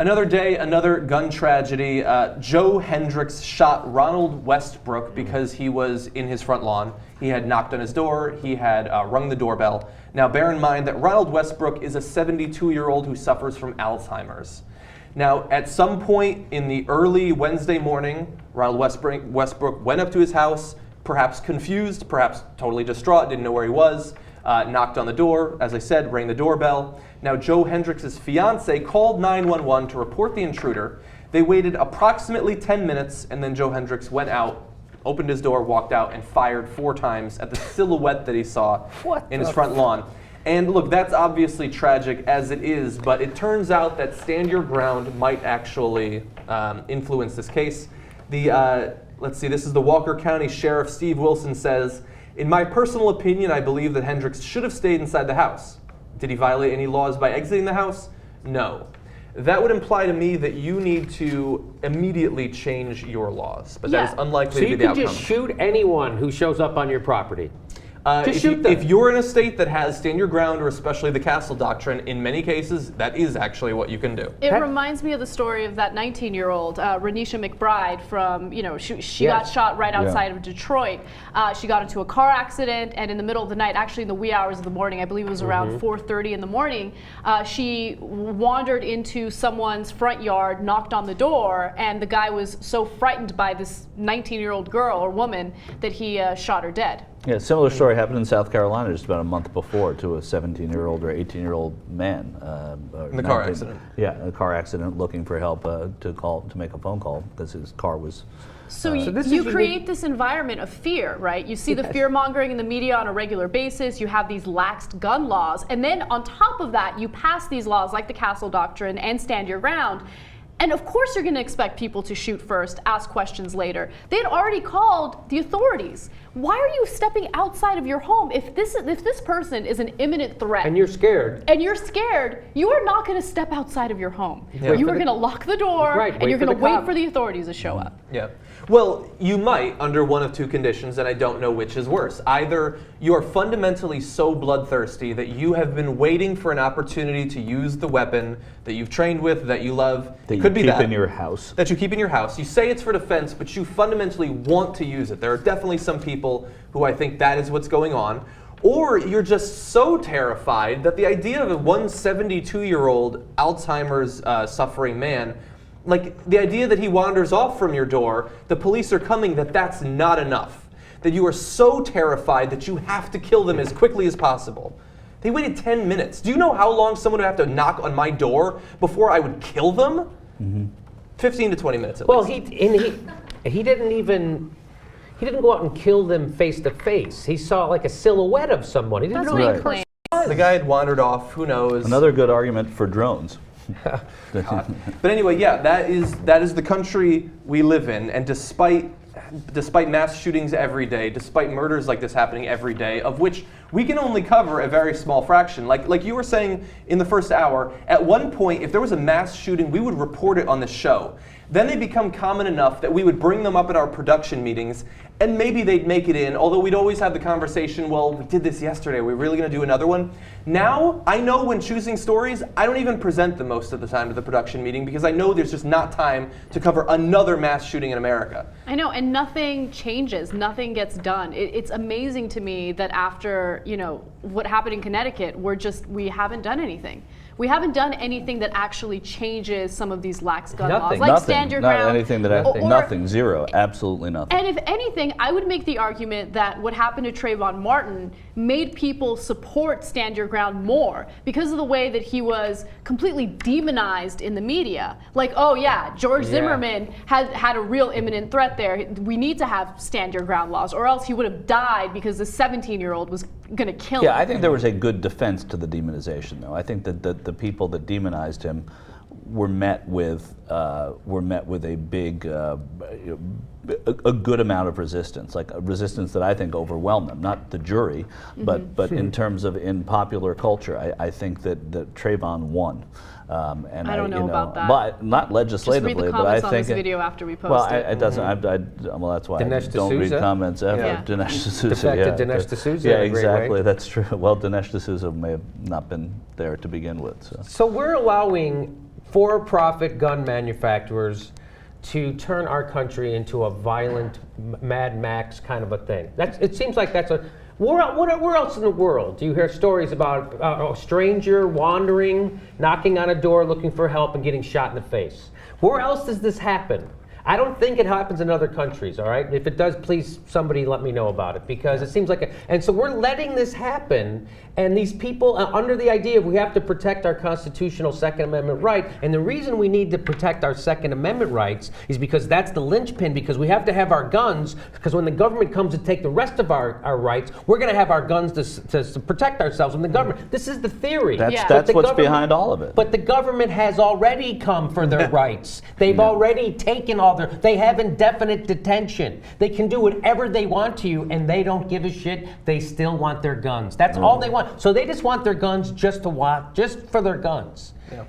Another day, another gun tragedy. Joe Hendrix shot Ronald Westbrook because he was in his front lawn. He had knocked on his door. He had rung the doorbell. Now, bear in mind that Ronald Westbrook is a 72-year-old who suffers from Alzheimer's. Now, at some point in the early Wednesday morning, Ronald Westbrook went up to his house, perhaps confused, perhaps totally distraught, didn't know where he was, knocked on the door, as I said, rang the doorbell. Now, Joe Hendrix's fiance called 911 to report the intruder. They waited approximately 10 minutes, and then Joe Hendrix went out, opened his door, walked out, and fired 4 times at the silhouette that he saw in his front lawn. And look, that's obviously tragic as it is, but it turns out that stand your ground might actually influence this case. Let's see, this is the Walker County Sheriff Steve Wilson says, "In my personal opinion, I believe that Hendrix should have stayed inside the house. Did he violate any laws by exiting the house? No. That would imply to me that you need to immediately change your laws, but that is unlikely to be the outcome." So you can just shoot anyone who shows up on your property? If you're in a state that has stand your ground, or especially the castle doctrine, in many cases, that is actually what you can do. It reminds me of the story of that 19-year-old, Renisha McBride from, she got shot right outside of Detroit. She got into a car accident, and in the middle of the night, actually in the wee hours of the morning, I believe it was around 4:30 in the morning, she wandered into someone's front yard, knocked on the door, and the guy was so frightened by this 19-year-old girl or woman that he shot her dead. Yeah, a similar story happened in South Carolina just about a month before to a 17-year-old or 18-year-old man. In the car accident. Yeah, a car accident, looking for help to make a phone call because his car was. So you create this environment of fear, right? You see the fear mongering in the media on a regular basis. You have these laxed gun laws, and then on top of that, you pass these laws like the Castle Doctrine and Stand Your Ground. And of course you're going to expect people to shoot first, ask questions later. They had already called the authorities. Why are you stepping outside of your home? If this person is an imminent threat, and you're scared, you are not going to step outside of your home. Yeah. You are going to lock the door, and you're going to wait for the authorities to show up. Yeah. Well, you might under one of two conditions, and I don't know which is worse. Either you are fundamentally so bloodthirsty that you have been waiting for an opportunity to use the weapon that you've trained with, that you love. That you keep in your house. That you keep in your house. You say it's for defense, but you fundamentally want to use it. There are definitely some people who I think that is what's going on. Or you're just so terrified that the idea of a 172-year-old Alzheimer's suffering man, like the idea that he wanders off from your door, the police are coming, that's not enough. That you are so terrified that you have to kill them as quickly as possible. They waited 10 minutes. Do you know how long someone would have to knock on my door before I would kill them? 15 to 20 minutes at least. He didn't go out and kill them face to face. He saw like a silhouette of someone. He didn't know the person. The guy had wandered off, who knows. Another good argument for drones. But anyway, yeah, that is the country we live in, and despite mass shootings every day, despite murders like this happening every day, of which we can only cover a very small fraction. Like you were saying in the first hour, at one point, if there was a mass shooting, we would report it on the show. Then they become common enough that we would bring them up at our production meetings, and maybe they'd make it in, although we'd always have the conversation, well, we did this yesterday, are we really going to do another one? Now, I know when choosing stories, I don't even present them most of the time to the production meeting because I know there's just not time to cover another mass shooting in America. I know, and nothing changes, nothing gets done. It's amazing to me that after, what happened in Connecticut, we haven't done anything. We haven't done anything that actually changes some of these lax gun laws, like Stand Your Ground. Not anything nothing, zero, absolutely nothing. And if anything, I would make the argument that what happened to Trayvon Martin made people support Stand Your Ground more because of the way that he was completely demonized in the media. Like, oh yeah, George Zimmerman had a real imminent threat there. We need to have Stand Your Ground laws, or else he would have died because the 17-year-old was going to kill him. Yeah, I think there was a good defense to the demonization, though. I think that the people that demonized him were met with a big, a good amount of resistance, like a resistance that I think overwhelmed them. Not the jury, but in terms of in popular culture, I think that Trayvon won. And I don't know about that. But not legislatively. Just read the but I comments think on this video after we post well, it. it doesn't. Well, that's why Dinesh I don't read D'Souza? comments ever. Yeah. Dinesh D'Souza. Defected Dinesh D'Souza. Yeah, in a great exactly. way. That's true. Well, Dinesh D'Souza may have not been there to begin with. So we're allowing for-profit gun manufacturers to turn our country into a violent Mad Max kind of a thing. It seems like that's a... Where else in the world do you hear stories about a stranger wandering, knocking on a door, looking for help, and getting shot in the face? Where else does this happen? I don't think it happens in other countries, all right? If it does, please, somebody let me know about it, because it seems like and so we're letting this happen, and these people, under the idea of we have to protect our constitutional Second Amendment right, and the reason we need to protect our Second Amendment rights is because that's the linchpin, because we have to have our guns, because when the government comes to take the rest of our rights, we're going to have our guns to protect ourselves from the government. This is the theory. That's what's behind all of it. But the government has already come for their rights. They've already taken all they have indefinite detention. They can do whatever they want to you, and they don't give a shit. They still want their guns. That's all they want. So they just want their guns just for their guns. Yeah.